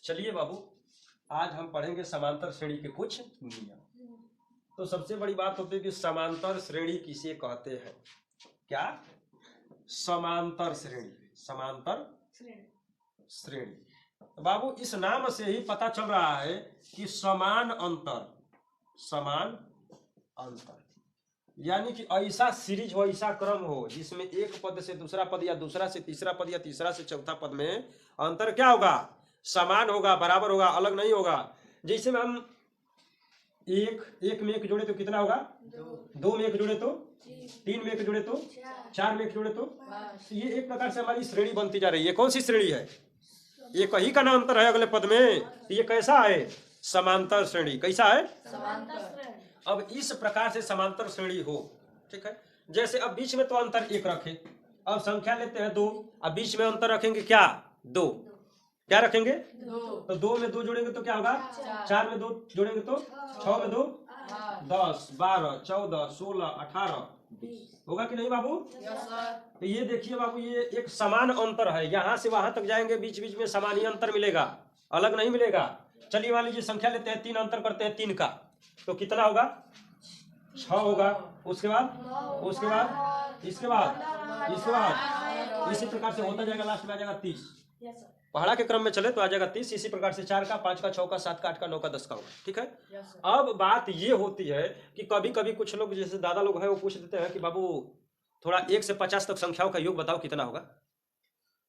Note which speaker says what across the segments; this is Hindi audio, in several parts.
Speaker 1: चलिए बाबू, आज हम पढ़ेंगे समांतर श्रेणी के कुछ नियम। तो सबसे बड़ी बात होती है कि समांतर श्रेणी किसे कहते हैं। क्या? समांतर श्रेणी। समांतर श्रेणी। तो बाबू इस नाम से ही पता चल रहा है कि समान अंतर, समान अंतर यानी कि ऐसा सीरीज हो, ऐसा क्रम हो जिसमें एक पद से दूसरा पद या दूसरा से तीसरा पद या तीसरा से चौथा पद में अंतर क्या होगा? समान होगा, बराबर होगा, अलग नहीं होगा। जैसे में हम एक में एक जोड़े तो कितना होगा? दो में एक जोड़े तो तीन में एक जोड़े तो चार में एक जोड़े तो ये एक प्रकार से हमारी श्रेणी बनती जा रही है। कौन सी श्रेणी है? एक ही का नाम अंतर है अगले पद में, तो ये कैसा है? समांतर श्रेणी। कैसा है?
Speaker 2: समांतर श्रेणी।
Speaker 1: अब इस प्रकार से समांतर श्रेणी हो, ठीक है। जैसे अब बीच में तो अंतर एक रखे, अब संख्या लेते हैं दो, अब बीच में अंतर रखेंगे क्या? दो। क्या रखेंगे? तो दो में दो जोड़ेंगे तो क्या होगा? चार में दो जोड़ेंगे तो छह में दो 10 12 14 16 18 होगा कि नहीं बाबू? तो ये देखिए बाबू, ये एक समान अंतर है। यहाँ से वहां तक जाएंगे, बीच बीच में समान ही अंतर मिलेगा, अलग नहीं मिलेगा। चलिए मान लीजिए संख्या लेते हैं, तीन अंतर करते हैं तीन का, तो कितना होगा? 6 होगा। उसके बाद इसके बाद इसके बाद इसी प्रकार से होता जाएगा, लास्ट में आ जाएगा 30। पहाड़ा के क्रम में चले तो आ जाएगा 30। इसी प्रकार से 4 का 5 का 6 का 7 का 8 का 9 का 10 का होगा, ठीक है। अब बात ये होती है कि कभी कभी कुछ लोग जैसे दादा लोग हैं वो पूछ देते हैं कि बाबू थोड़ा 1 से 50 तक संख्याओं का योग बताओ कितना होगा।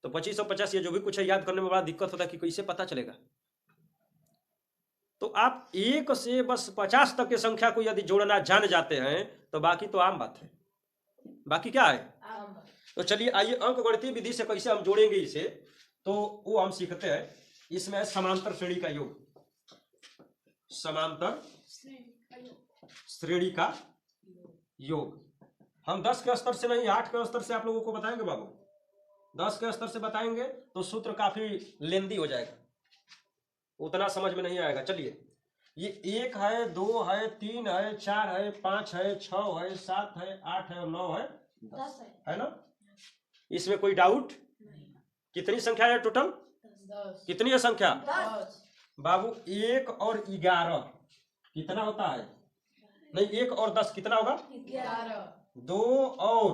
Speaker 1: तो 25 और 50 ये जो भी कुछ है याद करने में बड़ा दिक्कत होता है कि कैसे पता चलेगा। तो आप 1 से बस 50 तक की संख्या को यदि जोड़ना जान जाते हैं तो बाकी तो आम बात है। बाकी क्या है? तो चलिए आइए अंक गणितीय विधि से कैसे हम जोड़ेंगे इसे, तो वो हम सीखते हैं। इसमें समांतर श्रेणी का योग, समांतर श्रेणी का योग हम 10 के स्तर से नहीं 8 के स्तर से आप लोगों को बताएंगे बाबू। 10 के स्तर से बताएंगे तो सूत्र काफी लेंदी हो जाएगा, उतना समझ में नहीं आएगा। चलिए, ये 1 है, 2 है, 3 है, 4 है, 5 है, 6 है, 7 है, 8 है और 9 है, 10 है ना? इसमें कोई डाउट? कितनी संख्या है टोटल?
Speaker 2: 10।
Speaker 1: कितनी है संख्या?
Speaker 2: 10।
Speaker 1: बाबू 1 और 11 कितना होता है? नहीं, 1 और 10 कितना होगा?
Speaker 2: 11।
Speaker 1: 2 और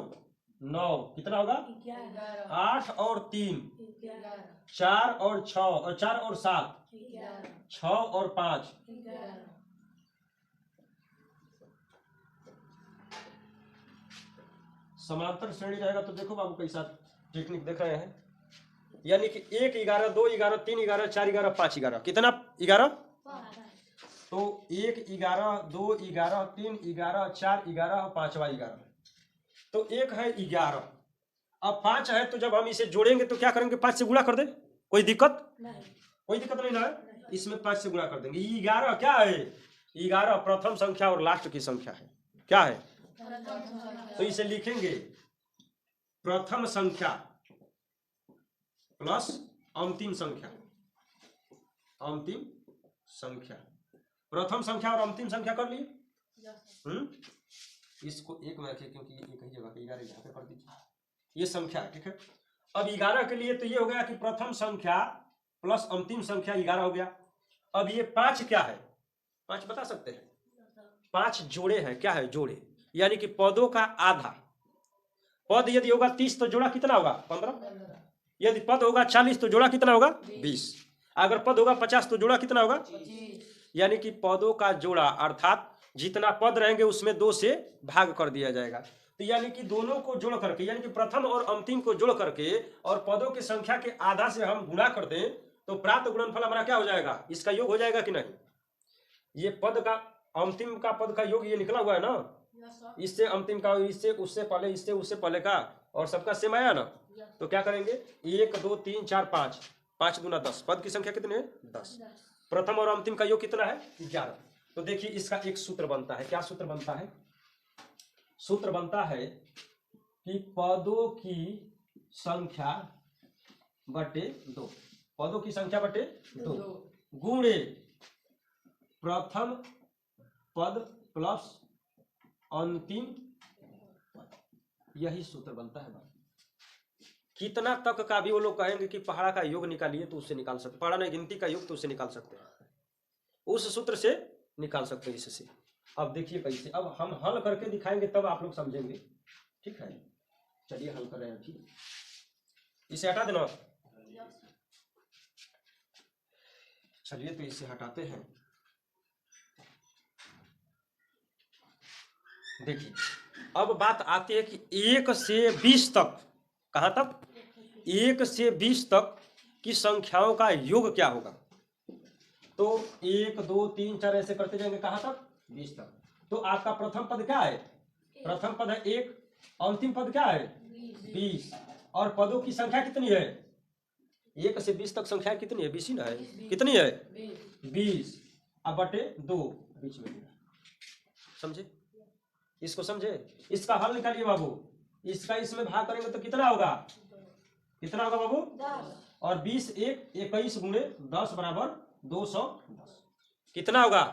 Speaker 1: 9 कितना होगा?
Speaker 2: 11।
Speaker 1: 8 और 3
Speaker 2: 11।
Speaker 1: 4 और 6 और 4 और 7
Speaker 2: 11।
Speaker 1: 6 और 5
Speaker 2: 11।
Speaker 1: समांतर श्रेणी रहेगा तो देखो बाबू कैसा टेक्निक देख रहे हैं। यानी कि 1 11 2 11 3 11 4 11 5 11 कितना? 11। तो 1 11 2 11 3 11 4 11 और 5वां 11, तो 1 है 11। अब 5 है तो जब हम इसे जोड़ेंगे तो क्या करेंगे? 5 से गुणा कर दे। कोई दिक्कत
Speaker 2: नहीं।
Speaker 1: कोई दिक्कत नहीं ना है, इसमें 5 से गुणा कर देंगे। 11 क्या है? 11 प्रथम संख्या और लास्ट की संख्या है। क्या है? तो इसे लिखेंगे प्रथम संख्या प्लस अंतिम संख्या। अंतिम संख्या, प्रथम संख्या और अंतिम संख्या कर लिए। इसको एक में रखिए क्योंकि एक ही जगह पे 11 यहाँ पे कर दीजिए, ये संख्या, ठीक है। अब 11 के लिए तो ये हो गया कि प्रथम संख्या प्लस अंतिम संख्या 11 हो गया। अब ये 5 क्या है? 5 बता सकते हैं? 5 जोड़े हैं। क्या है? जोड़े, यानी कि पदों का आधा। पद यदि होगा 30 तो जोड़ा कितना होगा? 15। यदि पद होगा 40 तो जोड़ा कितना होगा? 20। अगर पद होगा 50 तो जोड़ा कितना होगा?
Speaker 2: 25।
Speaker 1: यानी कि पदों का जोड़ा, अर्थात जितना पद रहेंगे उसमें 2 से भाग कर दिया जाएगा। तो यानी कि दोनों को जोड़ करके, यानी कि प्रथम और अंतिम को जोड़ करके और पदों की संख्या के आधा से हम गुणा कर दें तो प्राप्त गुणनफल हमारा क्या हो जाएगा? इसका योग हो जाएगा कि नहीं? ये पद का अंतिम का पद का योग ये निकला हुआ है ना, इससे अंतिम का, इससे उससे पहले, इससे उससे पहले का, और सबका सेम आया ना। तो क्या करेंगे? 1 2 3 4 5, 5 दूना 10। पद की संख्या कितनी है? 10। प्रथम और अंतिम का योग कितना है? 11। तो देखिए इसका एक सूत्र बनता है। क्या सूत्र बनता है? सूत्र बनता है कि पदों की संख्या बटे 2, पदों की संख्या बटे 2 गुणे प्रथम पद प्लस अंतिम पद, यही सूत्र बनता है। कितना तक का भी वो लोग कहेंगे कि पहाड़ा का योग निकालिए तो उससे निकाल सकते, पहाड़ा नहीं गिनती का योग तो उससे निकाल सकते हैं, उस सूत्र से निकाल सकते हैं इससे। अब देखिए कैसे, अब हम हल करके दिखाएंगे तब आप लोग समझेंगे, ठीक है। चलिए हल कर रहे हैं, ठीक, इसे हटा देना। चलिए तो इसे हटाते हैं। देखिए अब बात आती है कि 1 से 20 तक, कहां तक, 1 से 20 तक की संख्याओं का योग क्या होगा। तो 1 2 3 4 ऐसे करते जाएंगे, कहां तक, 20 तक। तो आपका प्रथम पद क्या है, प्रथम पद है 1, अंतिम पद क्या है 20, और पदों की संख्या कितनी है, 1 से 20 तक संख्या कितनी है, 20 ही ना है, कितनी है 20, अब बटे 2 बीच में, समझे, इसको समझे। इसका हल निकालिए बाबू, इसका इसमें भाग करेंगे तो कितना होगा, कितना होगा बाबू
Speaker 2: 10,
Speaker 1: और 20 1 21 गुणे 10 बराबर 210, कितना होगा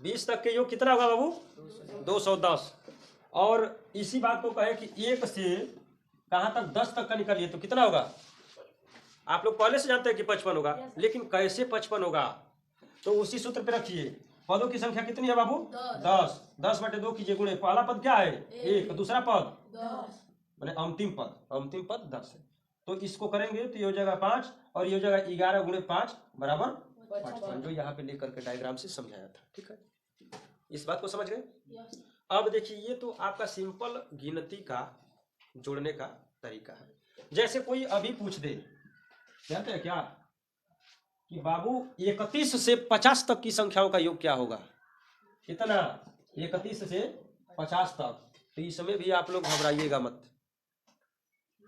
Speaker 1: 20 तक के योग कितना होगा बाबू 210। और इसी बात को कहे कि 1 से कहां तक 10 तक का निकालिए तो कितना होगा, आप लोग पहले से जानते हैं कि 55 होगा, लेकिन कैसे 55 होगा, तो उसी सूत्र पे रखिए। पदों की संख्या कितनी है बाबू 10, 10 बटे 2 कीजिए गुणे, पहला पद क्या है 1, दूसरा पद
Speaker 2: 10,
Speaker 1: मैंने अंतिम पद 10 है, तो इसको करेंगे तो ये हो जाएगा 5 और ये हो जाएगा 11 गुणे 5 बराबर 55, जो यहाँ पे लेकर के डायग्राम से समझाया था, ठीक है, इस बात को समझ गए। अब देखिए ये तो आपका सिंपल गिनती का जोड़ने का तरीका है। जैसे कोई अभी पूछ दे, जानते हैं क्या कि बाबू 31 से 50 तक की संख्याओं का योग क्या होगा, कितना 31 से 50 तक, तो इसमें भी आप लोग घबराइएगा मत,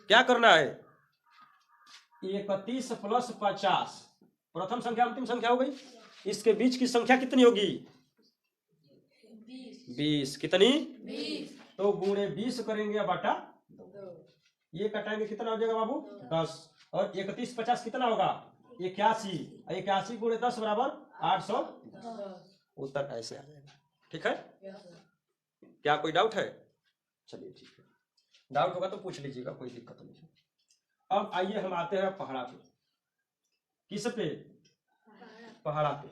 Speaker 1: क्या करना है 31 प्लस 50, प्रथम संख्या अंतिम संख्या हो गई, इसके बीच की संख्या कितनी होगी 20, कितनी
Speaker 2: 20,
Speaker 1: तो गुणे 20 करेंगे या बटा 2, ये कटाएंगे कितना हो जाएगा बाबू 10, और 31 50 कितना होगा 81, 81 गुणे 10 बराबर 810, उत्तर ऐसे आ जाएगा, ठीक है। क्या कोई डाउट है, चलिए ठीक है, डाउट होगा तो पूछ लीजिएगा, कोई दिक्कत नहीं है। अब आइए हम आते हैं पहाड़ा पे, किस पे, पहाड़ा पे।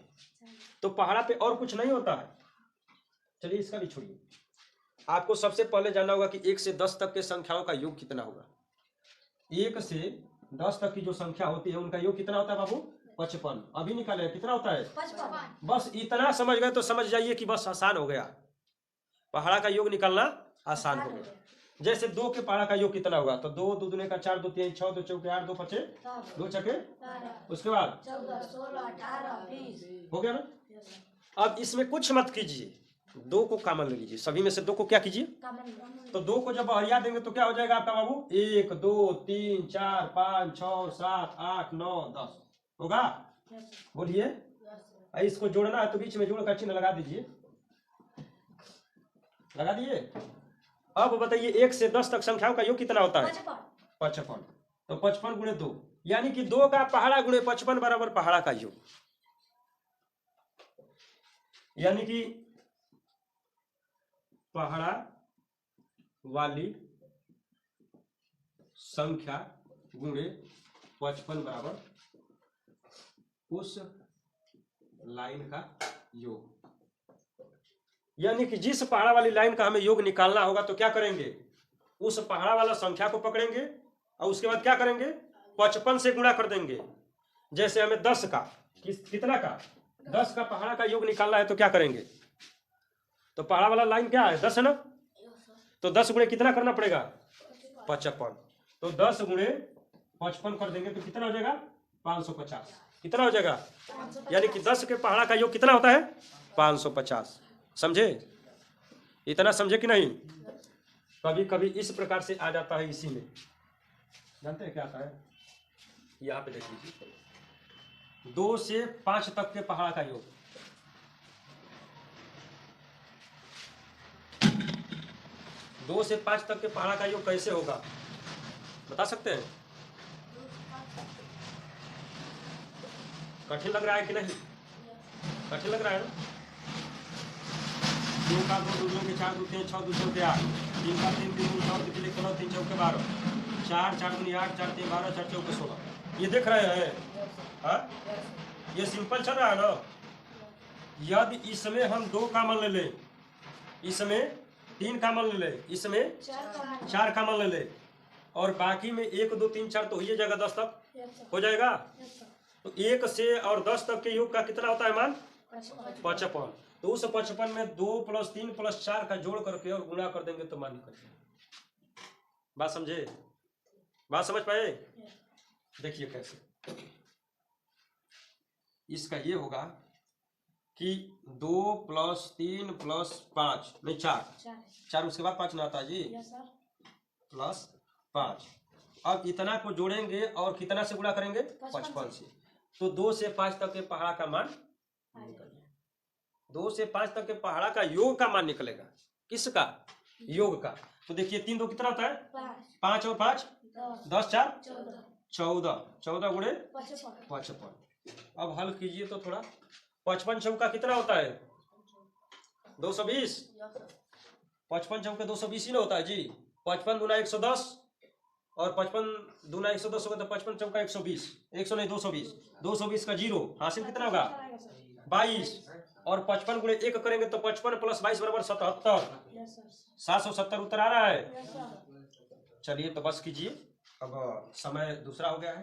Speaker 1: तो पहाड़ा पे और कुछ नहीं होता है, चलिए इसका भी छोड़िए, आपको सबसे पहले जानना होगा कि 1 से 10 तक के संख्याओं का योग कितना होगा। 1 से 10 तक की जो संख्या होती है उनका योग कितना होता है बाबू 55, अभी निकाले कितना होता है
Speaker 2: 55,
Speaker 1: बस इतना समझ गए तो समझ जाइए कि बस आसान हो गया, पहाड़ा का योग निकालना आसान हो गया। जैसे 2 के पहाड़ा का योग कितना होगा, तो 2 2 दूने का 4, 2 3 6, 2 चौके 8, 2 पचे 2 छके, उसके बाद
Speaker 2: 14, 16, 18, 20,
Speaker 1: हो गया ना। अब इसमें कुछ मत कीजिए, 2 को कॉमन ले लीजिए, सभी में से 2 को क्या कीजिए, तो 2 को जब बहरिया देंगे तो क्या हो जाएगा आपका बाबू 1 2 3 4 5 6 7 8 9 10 होगा, बोलिए। इसको जोड़ना है तो बीच में जोड़ का चिन्ह लगा दीजिए, लगा दिए। अब बताइए 1 से 10 तक संख्याओं का योग कितना होता है 55, तो 55 गुणे 2, यानी कि 2 का पहाड़ा गुणे 55 बराबर पहाड़ा का योग, यानी कि पहाड़ा वाली संख्या गुणे 55 बराबर उस लाइन का योग, यानी कि जिस पहाड़ा वाली लाइन का हमें योग निकालना होगा तो क्या करेंगे, उस पहाड़ा वाला संख्या को पकड़ेंगे और उसके बाद क्या करेंगे 55 से गुणा कर देंगे। जैसे हमें 10 का कितना का 10 का पहाड़ा का योग निकालना है तो क्या करेंगे, तो पहाड़ा वाला लाइन क्या है 10 है ना, तो 10 गुणे कितना करना पड़ेगा 55, तो 10 गुणे 55 कर देंगे तो कितना हो जाएगा 550, कितना हो जाएगा, यानी कि 10 के पहाड़ा का योग कितना होता है 550, समझे, इतना समझे कि नहीं। कभी कभी इस प्रकार से आ जाता है, इसी में जानते हैं क्या आता है, यहाँ पे देख लीजिए 2 से 5 तक के पहाड़ा का योग, 2 से 5 तक के पहाड़ा का योग कैसे होगा बता सकते हैं, कठिन लग रहा है कि नहीं, कठिन लग रहा है ना। 2 का 2 2 के 4 2 3 6 2 चौके 8, 3 का 3 3 2 9 3 3 3 चौके 12, 4 4 दूनी 8 4 3 12 4 चौके 16। ये देख रहे हैं? हाँ, ये सिंपल चल रहा है ना। यदि इसमें हम 2 कॉमन ले लें, इसमें 3 कॉमन ले लें, इसमें 4 कॉमन ले लें, और बाकी में 1 2 3 4 तो हो जाएगा 10 तक हो जाएगा। तो 1 से और 10 तक के योग का कितना होता है मान? 55। तो उस 55 में 2 + 3 + 4 का जोड़ करके और गुणा कर देंगे तो मान निकल जाएगा। बात समझे? बात समझ पाए? देखिए कैसे इसका ये होगा कि 2 + 3 + 5 नहीं 4 उसके बाद 5 ना आता जी, +5। अब इतना को जोड़ेंगे और कितना से गुणा करेंगे? 55 से। तो 2 से 5 तक के पहाड़ा का मान निकलेगा। 2 से 5 तक के पहाड़ा का योग का मान निकलेगा। किसका? योग का। तो देखिए 3 2 कितना होता है? 5 और 5 10 4 14 14 गुणे 55। अब हल कीजिए तो थोड़ा। 55 चौका कितना होता है? 220। 55 चौके 220 ही ना होता है जी। 55 दूना 110 और 55 दूना 110 होगा तो 55 चौका 120, 100 नहीं 220, 220 का 0 हासिल कितना होगा? 22। और 55 गुणे 1 करेंगे तो 55 + 22 = 77। 770 उत्तर आ रहा है। चलिए तो बस कीजिए, अब समय दूसरा हो गया है।